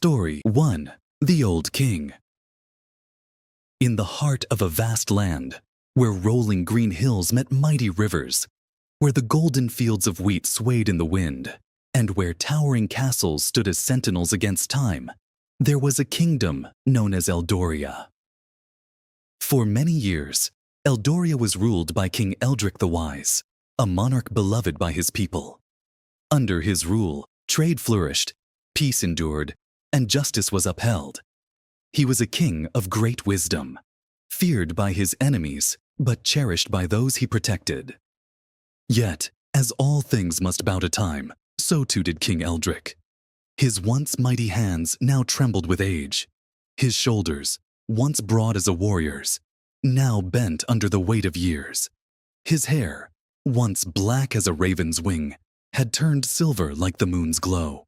Story 1. The Old King. In the heart of a vast land, where rolling green hills met mighty rivers, where the golden fields of wheat swayed in the wind, and where towering castles stood as sentinels against time, there was a kingdom known as Eldoria. For many years, Eldoria was ruled by King Eldric the Wise, a monarch beloved by his people. Under his rule, trade flourished, peace endured, and justice was upheld. He was a king of great wisdom, feared by his enemies, but cherished by those he protected. Yet, as all things must bow to time, so too did King Eldric. His once mighty hands now trembled with age. His shoulders, once broad as a warrior's, now bent under the weight of years. His hair, once black as a raven's wing, had turned silver like the moon's glow.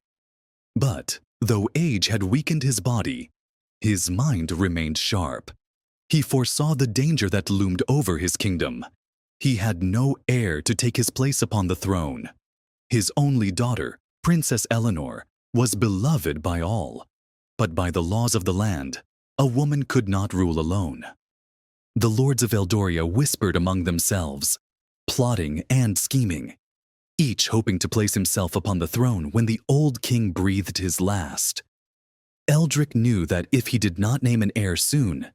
But, though age had weakened his body, his mind remained sharp. He foresaw the danger that loomed over his kingdom. He had no heir to take his place upon the throne. His only daughter, Princess Eleanor, was beloved by all, but by the laws of the land, a woman could not rule alone. The lords of Eldoria whispered among themselves, plotting and scheming, each hoping to place himself upon the throne when the old king breathed his last. Eldric knew that if he did not name an heir soon,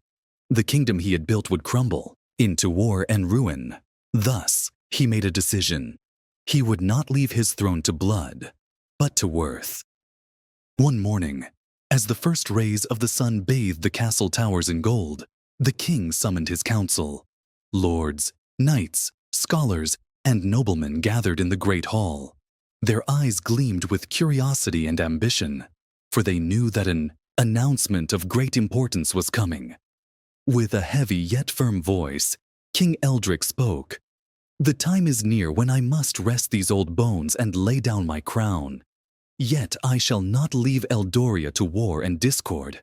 the kingdom he had built would crumble into war and ruin. Thus, he made a decision. He would not leave his throne to blood, but to worth. One morning, as the first rays of the sun bathed the castle towers in gold, the king summoned his council. Lords, knights, scholars, and noblemen gathered in the great hall. Their eyes gleamed with curiosity and ambition, for they knew that an announcement of great importance was coming. With a heavy yet firm voice, King Eldric spoke. "The time is near when I must rest these old bones and lay down my crown. Yet I shall not leave Eldoria to war and discord.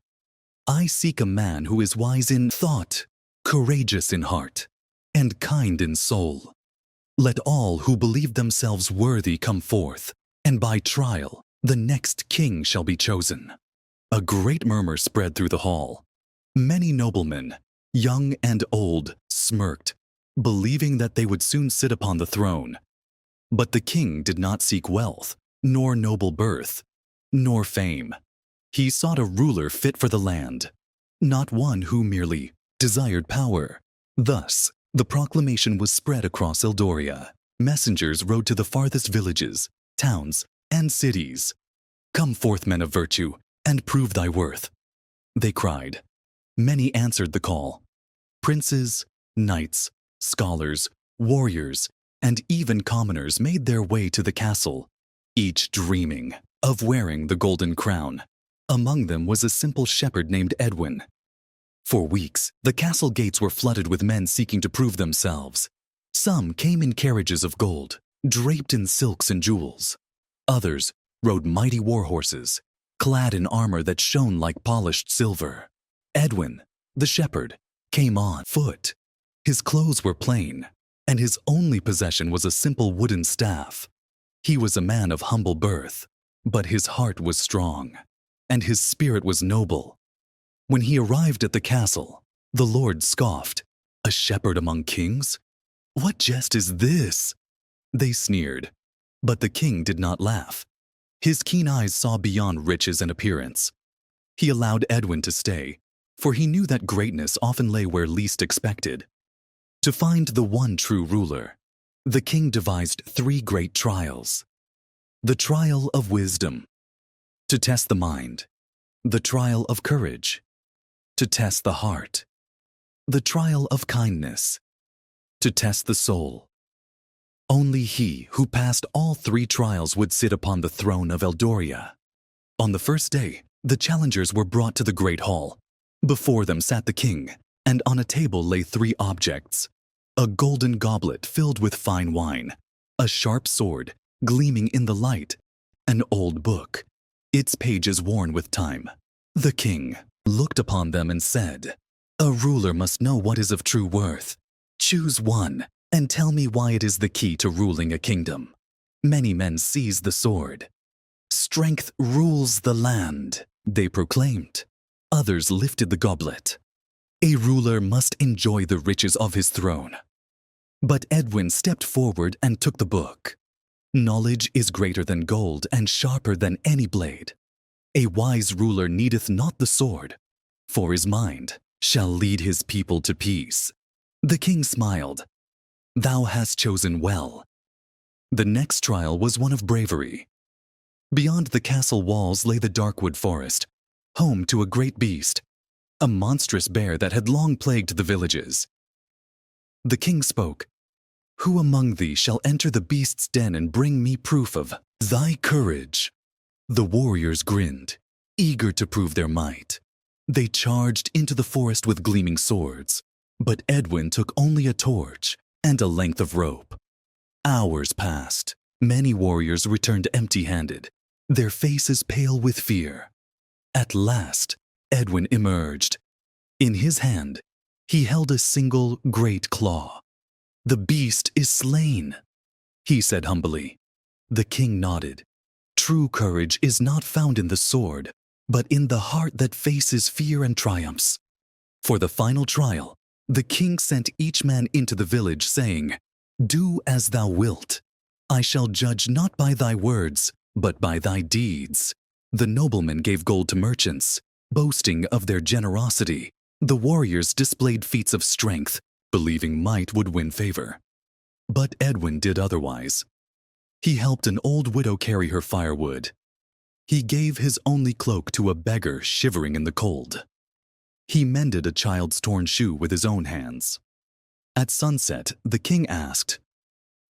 I seek a man who is wise in thought, courageous in heart, and kind in soul. Let all who believe themselves worthy come forth, and by trial the next king shall be chosen." A great murmur spread through the hall. Many noblemen, young and old, smirked, believing that they would soon sit upon the throne. But the king did not seek wealth, nor noble birth, nor fame. He sought a ruler fit for the land, not one who merely desired power. Thus, the proclamation was spread across Eldoria. Messengers rode to the farthest villages, towns, and cities. "Come forth, men of virtue, and prove thy worth," they cried. Many answered the call. Princes, knights, scholars, warriors, and even commoners made their way to the castle, each dreaming of wearing the golden crown. Among them was a simple shepherd named Edwin. For weeks, the castle gates were flooded with men seeking to prove themselves. Some came in carriages of gold, draped in silks and jewels. Others rode mighty war horses, clad in armor that shone like polished silver. Edwin, the shepherd, came on foot. His clothes were plain, and his only possession was a simple wooden staff. He was a man of humble birth, but his heart was strong, and his spirit was noble. When he arrived at the castle, the lords scoffed. "A shepherd among kings? What jest is this?" They sneered, but the king did not laugh. His keen eyes saw beyond riches and appearance. He allowed Edwin to stay, for he knew that greatness often lay where least expected. To find the one true ruler, the king devised 3 great trials. The trial of wisdom, to test the mind. The trial of courage, to test the heart. The trial of kindness, to test the soul. Only he who passed all 3 trials would sit upon the throne of Eldoria. On the first day, the challengers were brought to the great hall. Before them sat the king, and on a table lay 3 objects: a golden goblet filled with fine wine, a sharp sword gleaming in the light, an old book, its pages worn with time. The king looked upon them and said, "A ruler must know what is of true worth. Choose one, and tell me why it is the key to ruling a kingdom." Many men seized the sword. "Strength rules the land," They proclaimed. Others lifted the goblet. A ruler must enjoy the riches of his throne. But Edwin stepped forward and took the book. Knowledge is greater than gold and sharper than any blade. A wise ruler needeth not the sword, for his mind shall lead his people to peace. The king smiled. Thou hast chosen well. The next trial was one of bravery. Beyond the castle walls lay the darkwood forest, home to a great beast, a monstrous bear that had long plagued the villages. The king spoke. Who among thee shall enter the beast's den and bring me proof of thy courage? The warriors grinned, eager to prove their might. They charged into the forest with gleaming swords, but Edwin took only a torch and a length of rope. Hours passed. Many warriors returned empty-handed, their faces pale with fear. At last, Edwin emerged. In his hand, he held a single great claw. The beast is slain, he said humbly. The king nodded. True courage is not found in the sword, but in the heart that faces fear and triumphs. For the final trial, the king sent each man into the village, saying, Do as thou wilt. I shall judge not by thy words, but by thy deeds. The noblemen gave gold to merchants, boasting of their generosity. The warriors displayed feats of strength, believing might would win favor. But Edwin did otherwise. He helped an old widow carry her firewood. He gave his only cloak to a beggar shivering in the cold. He mended a child's torn shoe with his own hands. At sunset, the king asked,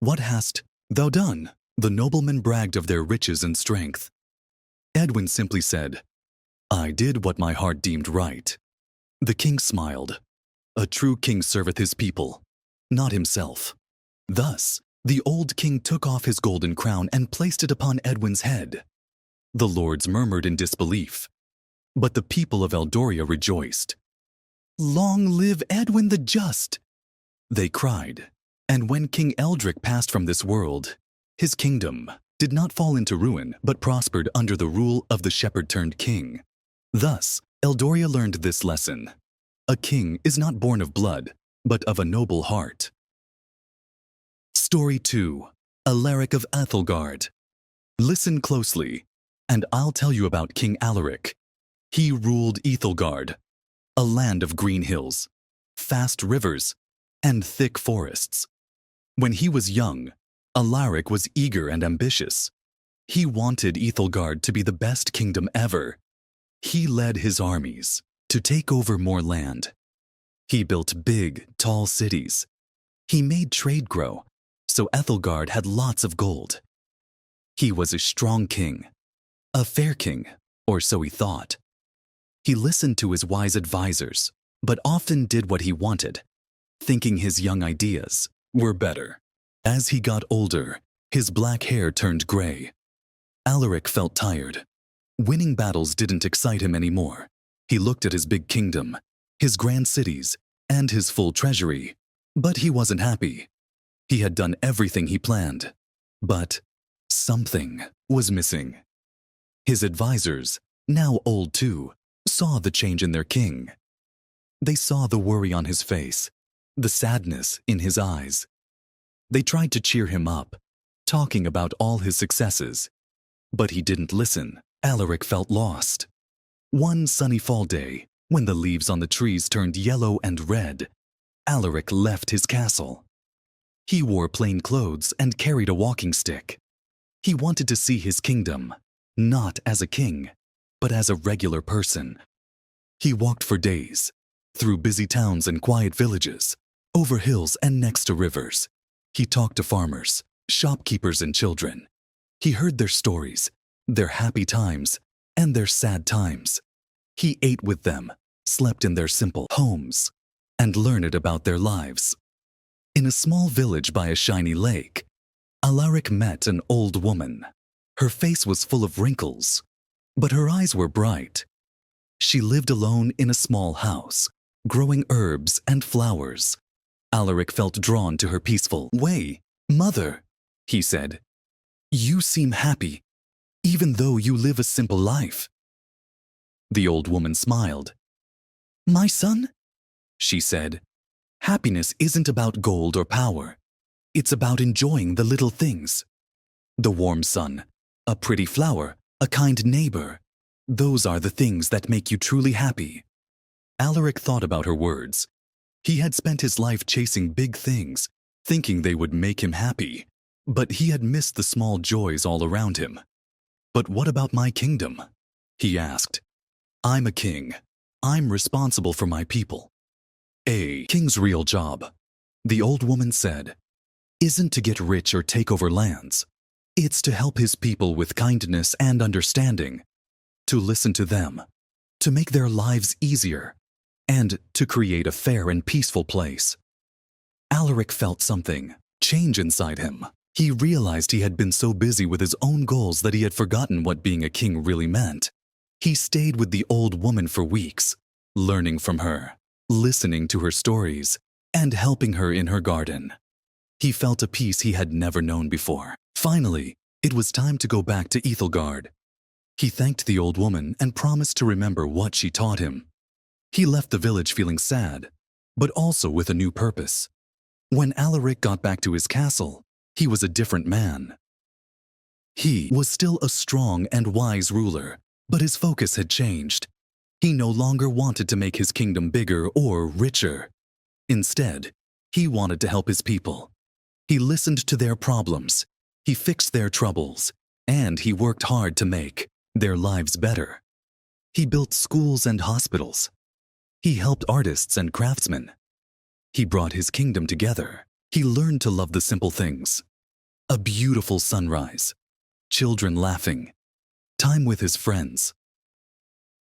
What hast thou done? The noblemen bragged of their riches and strength. Edwin simply said, I did what my heart deemed right. The king smiled. A true king serveth his people, not himself. Thus, the old king took off his golden crown and placed it upon Edwin's head. The lords murmured in disbelief, but the people of Eldoria rejoiced. Long live Edwin the Just! They cried, and when King Eldric passed from this world, his kingdom did not fall into ruin but prospered under the rule of the shepherd-turned-king. Thus, Eldoria learned this lesson. A king is not born of blood, but of a noble heart. Story 2. Alaric of Ethelgard. Listen closely, and I'll tell you about King Alaric. He ruled Ethelgard, a land of green hills, fast rivers, and thick forests. When he was young, Alaric was eager and ambitious. He wanted Ethelgard to be the best kingdom ever. He led his armies to take over more land. He built big, tall cities. He made trade grow, so Ethelgard had lots of gold. He was a strong king, a fair king, or so he thought. He listened to his wise advisors, but often did what he wanted, thinking his young ideas were better. As he got older, his black hair turned gray. Alaric felt tired. Winning battles didn't excite him anymore. He looked at his big kingdom, his grand cities, and his full treasury, but he wasn't happy. He had done everything he planned, but something was missing. His advisors, now old too, saw the change in their king. They saw the worry on his face, the sadness in his eyes. They tried to cheer him up, talking about all his successes. But he didn't listen. Alaric felt lost. One sunny fall day, when the leaves on the trees turned yellow and red, Alaric left his castle. He wore plain clothes and carried a walking stick. He wanted to see his kingdom, not as a king, but as a regular person. He walked for days, through busy towns and quiet villages, over hills and next to rivers. He talked to farmers, shopkeepers, and children. He heard their stories, their happy times, and their sad times. He ate with them, slept in their simple homes, and learned about their lives. In a small village by a shiny lake, Alaric met an old woman. Her face was full of wrinkles, but her eyes were bright. She lived alone in a small house, growing herbs and flowers. Alaric felt drawn to her peaceful way. "Mother," he said, "you seem happy, even though you live a simple life." The old woman smiled. "My son," she said, "happiness isn't about gold or power. It's about enjoying the little things. The warm sun, a pretty flower, a kind neighbor. Those are the things that make you truly happy." Alaric thought about her words. He had spent his life chasing big things, thinking they would make him happy, but he had missed the small joys all around him. "But what about my kingdom?" he asked. "I'm a king. I'm responsible for my people." A king's real job, the old woman said, isn't to get rich or take over lands. It's to help his people with kindness and understanding, to listen to them, to make their lives easier, and to create a fair and peaceful place. Alaric felt something change inside him. He realized he had been so busy with his own goals that he had forgotten what being a king really meant. He stayed with the old woman for weeks, learning from her, listening to her stories, and helping her in her garden. He felt a peace he had never known before. Finally, it was time to go back to Ethelgard. He thanked the old woman and promised to remember what she taught him. He left the village feeling sad, but also with a new purpose. When Alaric got back to his castle, he was a different man. He was still a strong and wise ruler, but his focus had changed. He no longer wanted to make his kingdom bigger or richer. Instead, he wanted to help his people. He listened to their problems, he fixed their troubles, and he worked hard to make their lives better. He built schools and hospitals. He helped artists and craftsmen. He brought his kingdom together. He learned to love the simple things. A beautiful sunrise, children laughing, time with his friends.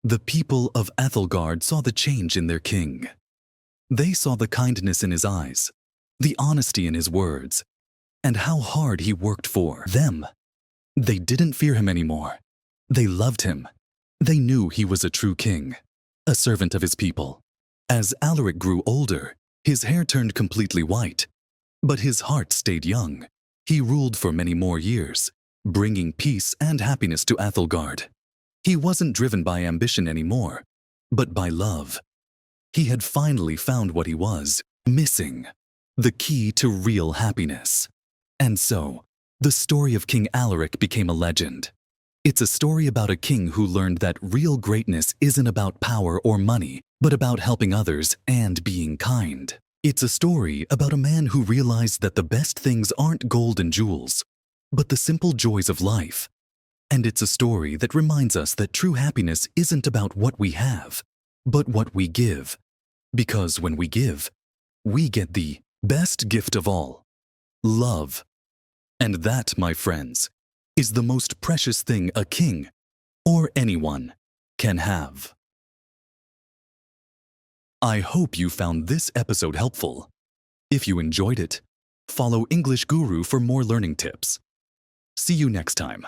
The people of Ethelgard saw the change in their king. They saw the kindness in his eyes, the honesty in his words, and how hard he worked for them. They didn't fear him anymore. They loved him. They knew he was a true king, a servant of his people. As Alaric grew older, his hair turned completely white, but his heart stayed young. He ruled for many more years, bringing peace and happiness to Ethelgard. He wasn't driven by ambition anymore, but by love. He had finally found what he was missing, the key to real happiness. And so, the story of King Alaric became a legend. It's a story about a king who learned that real greatness isn't about power or money, but about helping others and being kind. It's a story about a man who realized that the best things aren't gold and jewels, but the simple joys of life. And it's a story that reminds us that true happiness isn't about what we have, but what we give. Because when we give, we get the best gift of all, love. And that, my friends, is the most precious thing a king, or anyone, can have. I hope you found this episode helpful. If you enjoyed it, follow English Guru for more learning tips. See you next time.